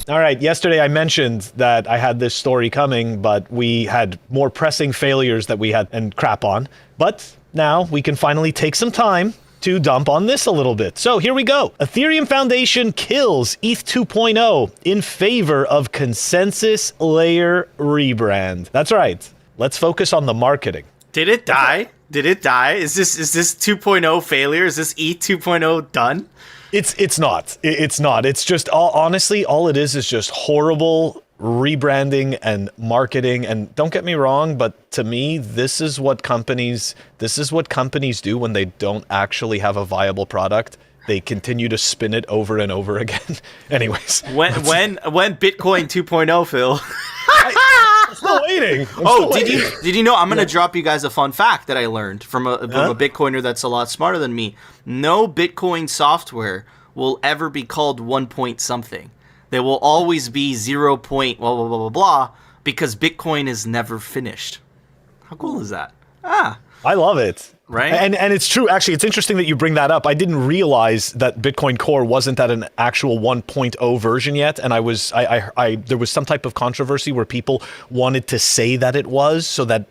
All right, yesterday I mentioned that I had this story coming, but we had more pressing failures that we had and crap on. But now we can finally take some time to dump on this a little bit. So here we go. Ethereum Foundation kills ETH 2.0 in favor of consensus layer rebrand. That's right. Let's focus on the marketing. Did it die? Did it die? Is this 2.0 failure? Is this ETH 2.0 done? It's not. It's not. It's just honestly, all it is just horrible rebranding and marketing. And don't get me wrong, but to me, this is what companies do when they don't actually have a viable product. They continue to spin it over and over again. Anyways, when Bitcoin 2.0, Phil? I'm still waiting. Did you know? I'm gonna drop you guys a fun fact that I learned from a Bitcoiner that's a lot smarter than me. No Bitcoin software will ever be called 1 point something. There will always be 0 point blah blah blah blah blah because Bitcoin is never finished. How cool is that? I love it. Right? And it's true. Actually, it's interesting that you bring that up. I didn't realize that Bitcoin Core wasn't at an actual 1.0 version yet. And there was some type of controversy where people wanted to say that it was so that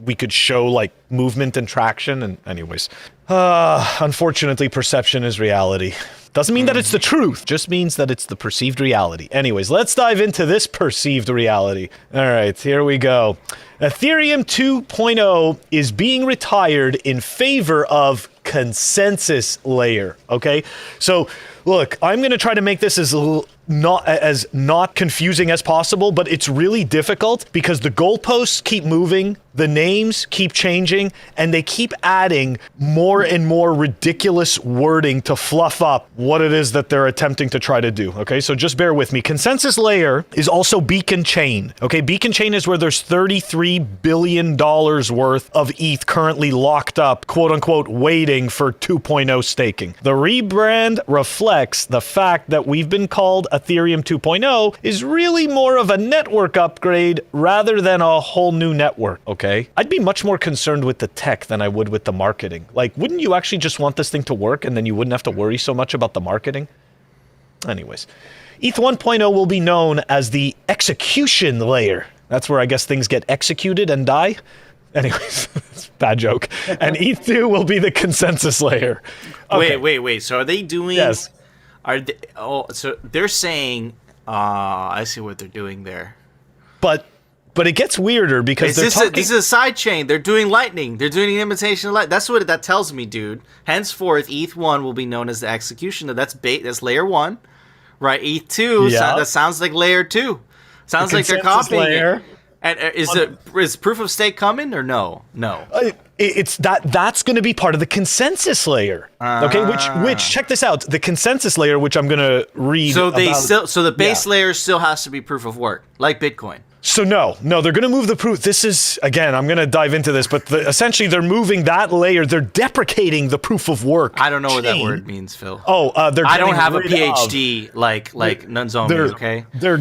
we could show like movement and traction. And anyways, unfortunately, perception is reality. Doesn't mean that it's the truth, just means that it's the perceived reality. Anyways, let's dive into this perceived reality. All right, here we go. Ethereum 2.0 is being retired in favor of consensus layer, okay? So, look, I'm going to try to make this as not confusing as possible, but it's really difficult because the goalposts keep moving, the names keep changing, and they keep adding more and more ridiculous wording to fluff up what it is that they're attempting to try to do, okay? So just bear with me. Consensus layer is also Beacon Chain, okay? Beacon Chain is where there's $33 billion worth of ETH currently locked up, quote unquote, waiting for 2.0 staking. The rebrand reflects the fact that we've been called Ethereum 2.0 is really more of a network upgrade rather than a whole new network, okay? I'd be much more concerned with the tech than I would with the marketing. Like, wouldn't you actually just want this thing to work and then you wouldn't have to worry so much about the marketing? Anyways, ETH 1.0 will be known as the execution layer. That's where I guess things get executed and die. Anyways, bad joke. And ETH 2 will be the consensus layer. Okay. Wait. So are they doing... Yes. So they're saying... I see what they're doing there. But it gets weirder because this is a side chain. They're doing Lightning. They're doing an imitation of Lightning. That's what that tells me, dude. Henceforth, ETH 1 will be known as the execution. That's layer 1. Right? ETH 2, that sounds like layer 2. Sounds like they're copying it. And is proof of stake coming or no? No. It's that's going to be part of the consensus layer. Okay, which check this out. The consensus layer, which I'm going to read. So the base layer still has to be proof of work, like Bitcoin. So no, they're going to move the proof. This is, again, I'm going to dive into this, but essentially they're moving that layer. They're deprecating the proof of work. I don't know what that word means, Phil. They're. I don't have a PhD like Nunzomi. Okay. They're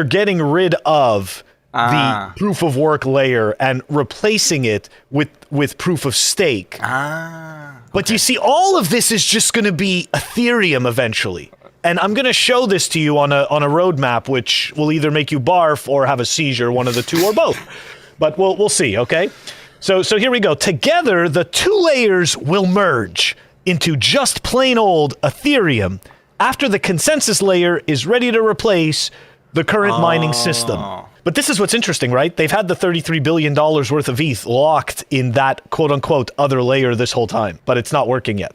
getting rid of the proof of work layer and replacing it with proof of stake. Okay. But you see, all of this is just going to be Ethereum eventually. And I'm going to show this to you on a roadmap, which will either make you barf or have a seizure, one of the two or both. But we'll see, okay? So here we go. Together, the two layers will merge into just plain old Ethereum after the consensus layer is ready to replace the current mining system. But this is what's interesting, right? They've had the $33 billion worth of ETH locked in that quote-unquote other layer this whole time, but it's not working yet.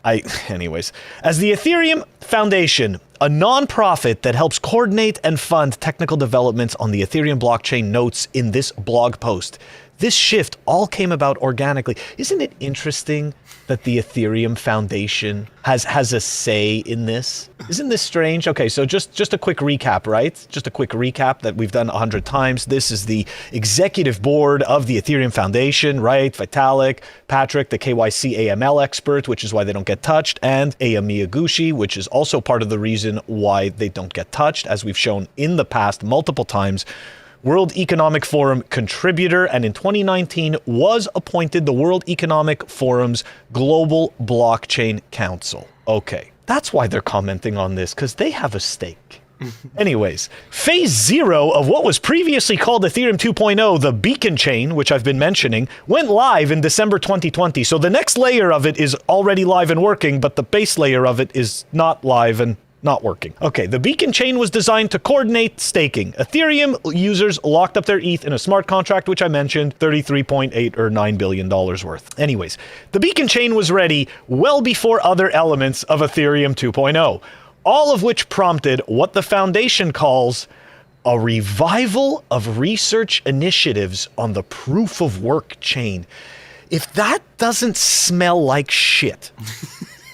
Anyways, as the Ethereum Foundation, a non-profit that helps coordinate and fund technical developments on the Ethereum blockchain, notes in this blog post, this shift all came about organically. Isn't it interesting that the Ethereum Foundation has a say in this? Isn't this strange? Okay, so just a quick recap, right? Just a quick recap that we've done 100 times. This is the executive board of the Ethereum Foundation, right? Vitalik, Patrick, the KYC AML expert, which is why they don't get touched, and Aya Miyaguchi, which is also part of the reason why they don't get touched, as we've shown in the past multiple times. World Economic Forum contributor, and in 2019 was appointed the World Economic Forum's Global Blockchain Council. Okay, that's why they're commenting on this, because they have a stake. Anyways, phase 0 of what was previously called Ethereum 2.0, the beacon chain, which I've been mentioning, went live in December 2020. So the next layer of it is already live and working, but the base layer of it is not live and not working. Okay, the beacon chain was designed to coordinate staking. Ethereum users locked up their ETH in a smart contract, which I mentioned, $33.8 or $9 billion worth. Anyways, the beacon chain was ready well before other elements of Ethereum 2.0, all of which prompted what the foundation calls a revival of research initiatives on the proof of work chain. If that doesn't smell like shit,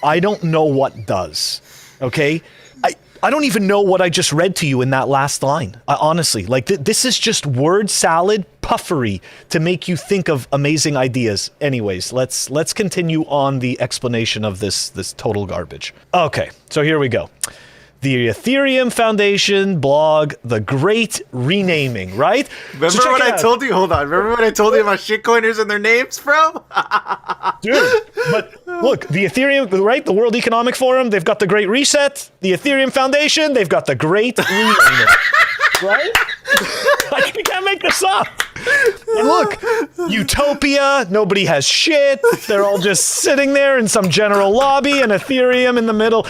I don't know what does. Okay? I don't even know what I just read to you in that last line. Honestly, like this is just word salad puffery to make you think of amazing ideas. Anyways, let's continue on the explanation of this total garbage. Okay, so here we go. The Ethereum Foundation blog, the great renaming, right? Remember what I told you? Hold on. Remember what I told you about shitcoiners and their names, bro? Dude, but look, the Ethereum, right? The World Economic Forum, they've got the Great Reset. The Ethereum Foundation, they've got the Great Renaming. Right? Like, you can't make this up. And look, Utopia, nobody has shit. They're all just sitting there in some general lobby and Ethereum in the middle.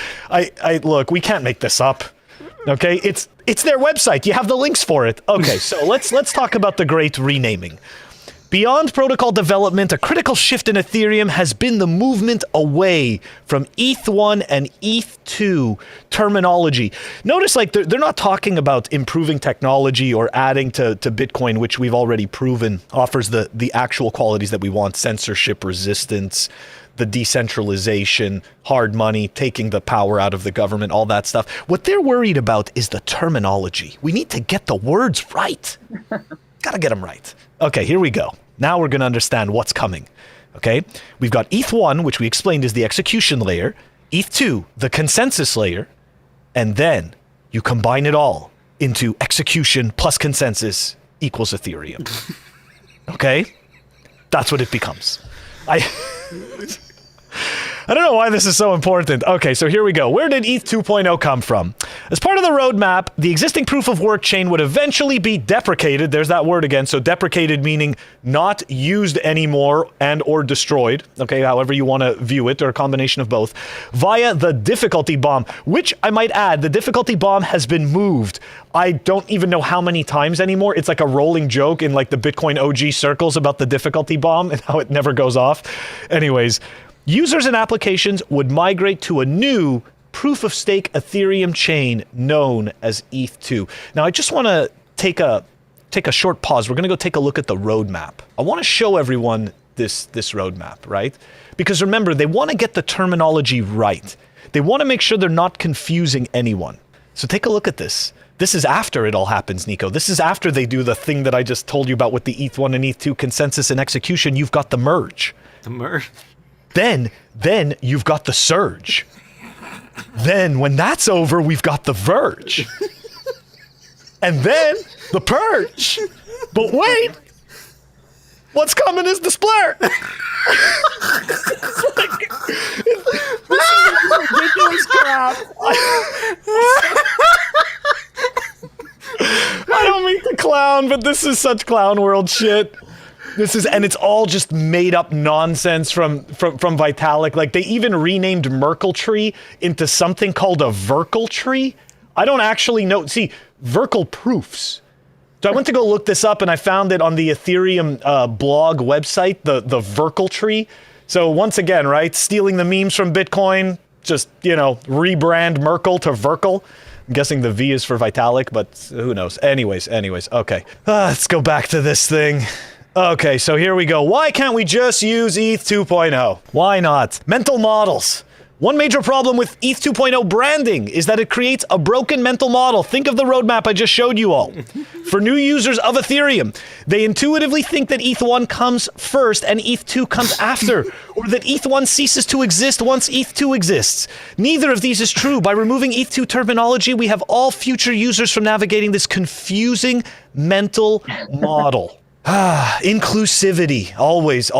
Look, we can't make this up. Okay? It's their website. You have the links for it. Okay, so let's talk about the great renaming. Beyond protocol development, a critical shift in Ethereum has been the movement away from ETH1 and ETH2 terminology. Notice, like, they're not talking about improving technology or adding to Bitcoin, which we've already proven offers the actual qualities that we want: censorship resistance, the decentralization, hard money, taking the power out of the government, all that stuff. What they're worried about is the terminology. We need to get the words right. Gotta get them right. Okay, here we go. Now we're going to understand what's coming. Okay, we've got ETH1, which we explained is the execution layer, ETH2, the consensus layer, and then you combine it all into execution plus consensus equals Ethereum. Okay? That's what it becomes. I don't know why this is so important. Okay, so here we go. Where did ETH 2.0 come from? As part of the roadmap, the existing proof of work chain would eventually be deprecated. There's that word again. So deprecated meaning not used anymore and or destroyed. Okay, however you want to view it, or a combination of both, via the difficulty bomb, which I might add, the difficulty bomb has been moved. I don't even know how many times anymore. It's like a rolling joke in like the Bitcoin OG circles about the difficulty bomb and how it never goes off. Anyways, users and applications would migrate to a new proof-of-stake Ethereum chain known as ETH2. Now, I just want to take a short pause. We're going to go take a look at the roadmap. I want to show everyone this roadmap, right? Because remember, they want to get the terminology right. They want to make sure they're not confusing anyone. So take a look at this. This is after it all happens, Nico. This is after they do the thing that I just told you about with the ETH1 and ETH2 consensus and execution. You've got the merge. The merge. Then you've got the surge. Then when that's over, we've got the verge. And then the purge. But wait, what's coming is the splurge. This is ridiculous crap. I don't mean to clown, but this is such clown world shit. And it's all just made up nonsense from Vitalik. Like, they even renamed Merkle tree into something called a Verkle tree. I don't actually know. See, Verkle proofs. So I went to go look this up and I found it on the Ethereum blog website, the Verkle tree. So once again, right, stealing the memes from Bitcoin, just, rebrand Merkle to Verkle. I'm guessing the V is for Vitalik, but who knows? Anyways, okay. Let's go back to this thing. Okay, so here we go. Why can't we just use ETH 2.0? Why not? Mental models. One major problem with ETH 2.0 branding is that it creates a broken mental model. Think of the roadmap I just showed you all. For new users of Ethereum, they intuitively think that ETH 1 comes first and ETH 2 comes after, or that ETH 1 ceases to exist once ETH 2 exists. Neither of these is true. By removing ETH 2 terminology, we have all future users from navigating this confusing mental model. Inclusivity. Always.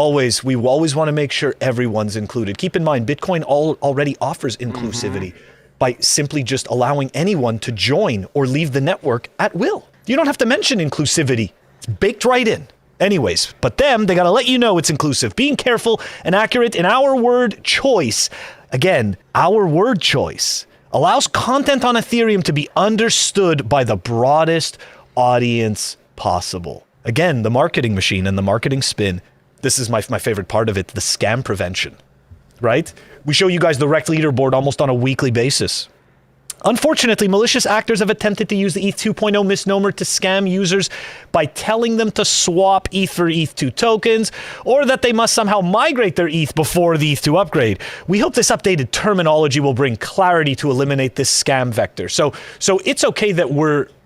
We always want to make sure everyone's included. Keep in mind, Bitcoin already offers inclusivity. by simply just allowing anyone to join or leave the network at will. You don't have to mention inclusivity. It's baked right in. Anyways, but them, they gotta let you know it's inclusive. Being careful and accurate in our word choice. Again, our word choice allows content on Ethereum to be understood by the broadest audience possible. Again, the marketing machine and the marketing spin. This is my favorite part of it, the scam prevention, right? We show you guys the wrecked leaderboard almost on a weekly basis. Unfortunately, malicious actors have attempted to use the ETH 2.0 misnomer to scam users by telling them to swap ETH for ETH2 tokens, or that they must somehow migrate their ETH before the ETH2 upgrade. We hope this updated terminology will bring clarity to eliminate this scam vector. So it's okay that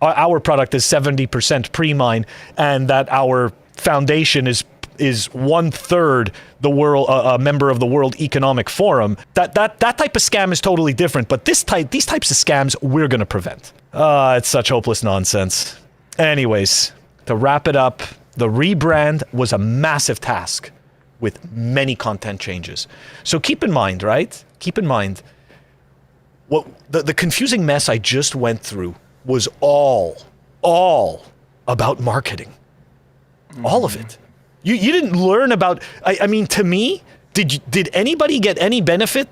our product is 70% pre-mine and that our foundation is 1/3 the world, a member of the World Economic Forum. That type of scam is totally different, but these types of scams we're going to prevent. It's such hopeless nonsense. Anyways, to wrap it up, the rebrand was a massive task with many content changes. So keep in mind, right? Keep in mind, what the confusing mess I just went through was all about marketing. All of it. You didn't learn about, I mean, to me, did anybody get any benefit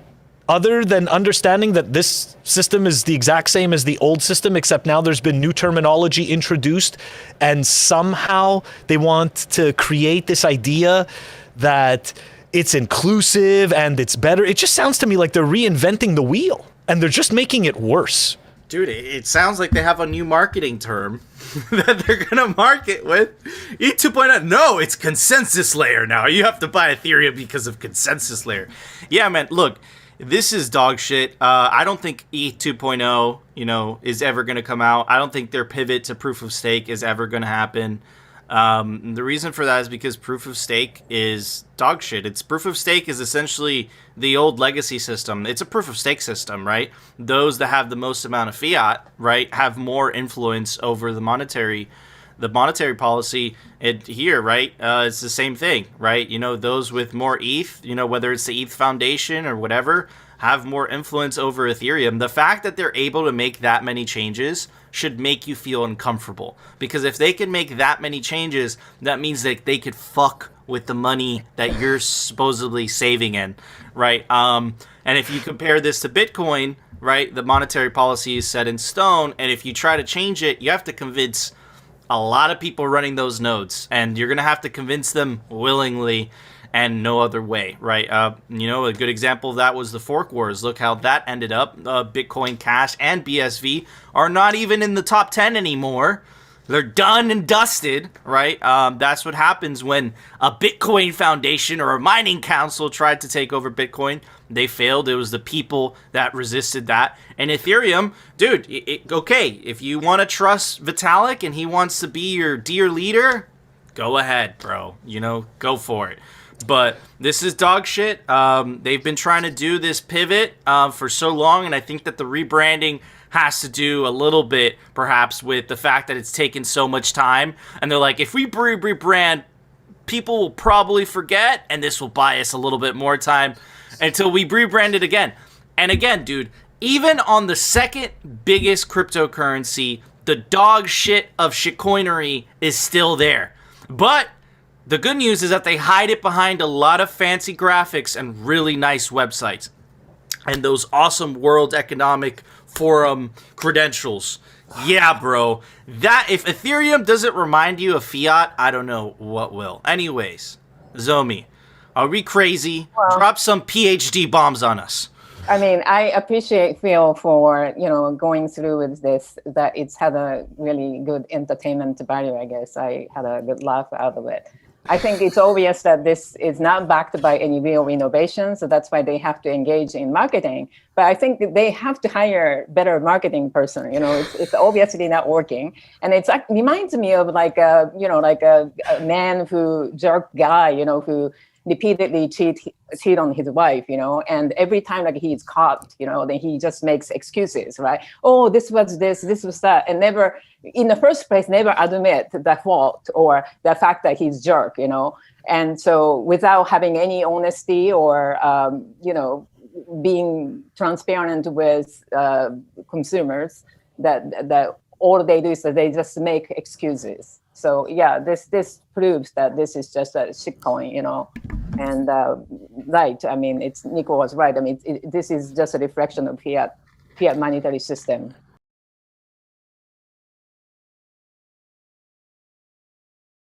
other than understanding that this system is the exact same as the old system, except now there's been new terminology introduced, and somehow they want to create this idea that it's inclusive and it's better? It just sounds to me like they're reinventing the wheel, and they're just making it worse. Dude, it sounds like they have a new marketing term that they're going to market with. ETH 2.0, no, it's consensus layer now. You have to buy Ethereum because of consensus layer. Yeah, man, look, this is dog shit. I don't think ETH 2.0, is ever going to come out. I don't think their pivot to proof of stake is ever going to happen. The reason for that is because proof of stake is dog shit. Proof of stake is essentially the old legacy system. It's a proof of stake system, right? Those that have the most amount of fiat, right, have more influence over the monetary policy here, right? It's the same thing, right? Those with more ETH, whether it's the ETH Foundation or whatever, have more influence over Ethereum. The fact that they're able to make that many changes should make you feel uncomfortable, because if they can make that many changes, that means that they could fuck with the money that you're supposedly saving in, right? And if you compare this to Bitcoin, right, the monetary policy is set in stone, and if you try to change it, you have to convince a lot of people running those nodes, and you're gonna have to convince them willingly and no other way, right? A good example of that was the fork wars. Look how that ended up. Bitcoin Cash and BSV are not even in the top 10 anymore. They're done and dusted, right? That's what happens when a Bitcoin Foundation or a mining council tried to take over Bitcoin. They failed. It was the people that resisted that. And Ethereum, dude, okay, if you want to trust Vitalik and he wants to be your dear leader, go ahead, bro. Go for it. But this is dog shit. They've been trying to do this pivot for so long, and I think that the rebranding has to do a little bit, perhaps, with the fact that it's taken so much time. And they're like, if we rebrand, people will probably forget, and this will buy us a little bit more time until we rebrand it again. And again, dude, even on the second biggest cryptocurrency, the dog shit of shitcoinery is still there. But the good news is that they hide it behind a lot of fancy graphics and really nice websites. And those awesome World Economic Forum credentials. Yeah, bro. That, if Ethereum doesn't remind you of fiat, I don't know what will. Anyways, Zomi, are we crazy? Well, drop some PhD bombs on us. I mean, I appreciate Phil for, going through with this, that it's had a really good entertainment value, I guess. I had a good laugh out of it. I think it's obvious that this is not backed by any real innovation, so that's why they have to engage in marketing. But I think that they have to hire better marketing person. It's obviously not working, and it reminds me of like a man who jerk guy, who repeatedly cheat on his wife, and every time like he's caught, then he just makes excuses, right? Oh, this was that, and never, in the first place, never admit the fault or the fact that he's jerk, And so without having any honesty or, being transparent with consumers, that all they do is that they just make excuses. So yeah, this proves that this is just a shitcoin, and right. I mean, Nico was right. I mean, this is just a reflection of fiat monetary system.